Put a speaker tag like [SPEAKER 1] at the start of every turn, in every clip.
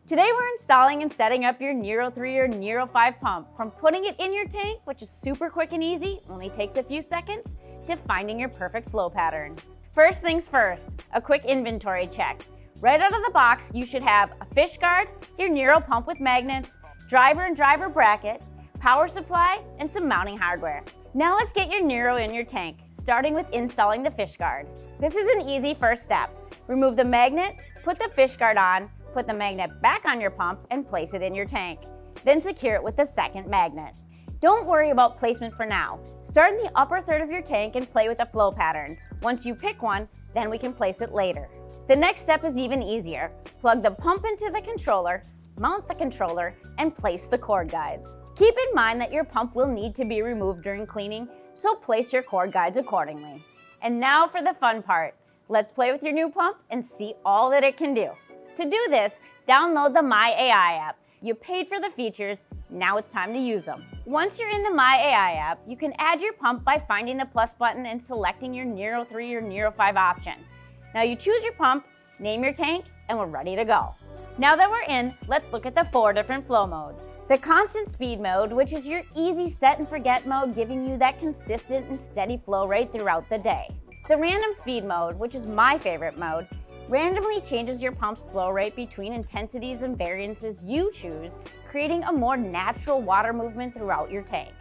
[SPEAKER 1] Today we're installing and setting up your Nero 3 or Nero 5 pump, from putting it in your tank, which is super quick and easy, only takes a few seconds, to finding your perfect flow pattern. First things first, a quick inventory check. Right out of the box, you should have a fish guard, your Nero pump with magnets, driver and driver bracket, power supply, and some mounting hardware. Now let's get your Nero in your tank, starting with installing the fish guard. This is an easy first step. Remove the magnet, put the fish guard on, put the magnet back on your pump, and place it in your tank. Then secure it with the second magnet. Don't worry about placement for now. Start in the upper third of your tank and play with the flow patterns. Once you pick one, then we can place it later. The next step is even easier. Plug the pump into the controller, mount the controller, and place the cord guides. Keep in mind that your pump will need to be removed during cleaning, so place your cord guides accordingly. And now for the fun part. Let's play with your new pump and see all that it can do. To do this, download the My AI app. You paid for the features, now it's time to use them. Once you're in the My AI app, you can add your pump by finding the plus button and selecting your Nero 3 or Nero 5 option. Now you choose your pump, name your tank, and we're ready to go. Now that we're in, let's look at the 4 different flow modes. The constant speed mode, which is your easy set and forget mode, giving you that consistent and steady flow rate throughout the day. The random speed mode, which is my favorite mode, randomly changes your pump's flow rate between intensities and variances you choose, creating a more natural water movement throughout your tank.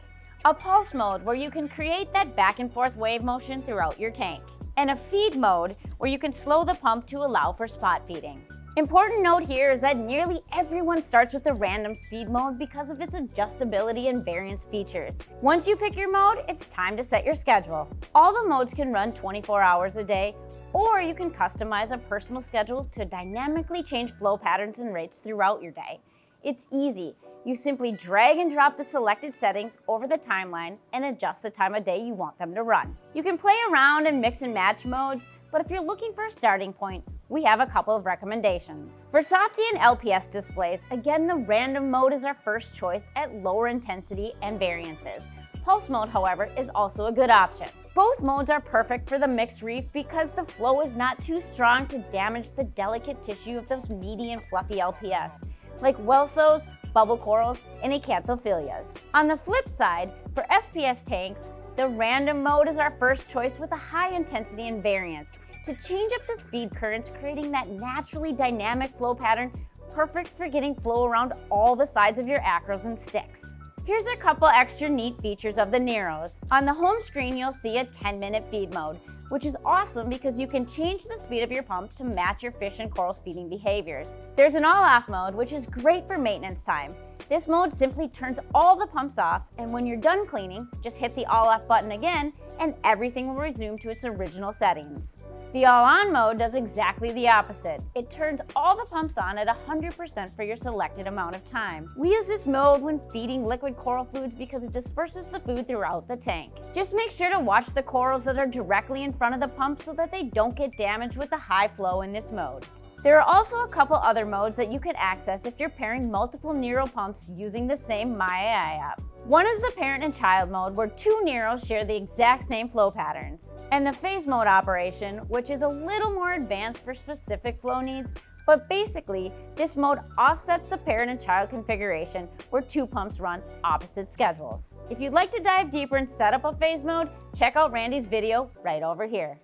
[SPEAKER 1] A pulse mode, where you can create that back and forth wave motion throughout your tank. And a feed mode, where you can slow the pump to allow for spot feeding. Important note here is that nearly everyone starts with the random speed mode because of its adjustability and variance features. Once you pick your mode, it's time to set your schedule. All the modes can run 24 hours a day, or you can customize a personal schedule to dynamically change flow patterns and rates throughout your day. It's easy. You simply drag and drop the selected settings over the timeline and adjust the time of day you want them to run. You can play around and mix and match modes, but if you're looking for a starting point, we have a couple of recommendations. For Softie and LPS displays, again, the random mode is our first choice at lower intensity and variances. Pulse mode, however, is also a good option. Both modes are perfect for the mixed reef because the flow is not too strong to damage the delicate tissue of those meaty and fluffy LPS, like wellsoes, bubble corals, and acanthophyllias. On the flip side, for SPS tanks, the random mode is our first choice with a high intensity and variance to change up the speed currents, creating that naturally dynamic flow pattern perfect for getting flow around all the sides of your acros and sticks. Here's a couple extra neat features of the Neros. On the home screen, you'll see a 10-minute feed mode, which is awesome because you can change the speed of your pump to match your fish and coral's feeding behaviors. There's an all-off mode, which is great for maintenance time. This mode simply turns all the pumps off, and when you're done cleaning, just hit the all-off button again, and everything will resume to its original settings. The all-on mode does exactly the opposite. It turns all the pumps on at 100% for your selected amount of time. We use this mode when feeding liquid coral foods because it disperses the food throughout the tank. Just make sure to watch the corals that are directly in front of the pump so that they don't get damaged with the high flow in this mode. There are also a couple other modes that you can access if you're pairing multiple Nero pumps using the same My AI app. One is the parent and child mode, where 2 Neros share the exact same flow patterns. And the phase mode operation, which is a little more advanced for specific flow needs, but basically, this mode offsets the parent and child configuration where 2 pumps run opposite schedules. If you'd like to dive deeper and set up a phase mode, check out Randy's video right over here.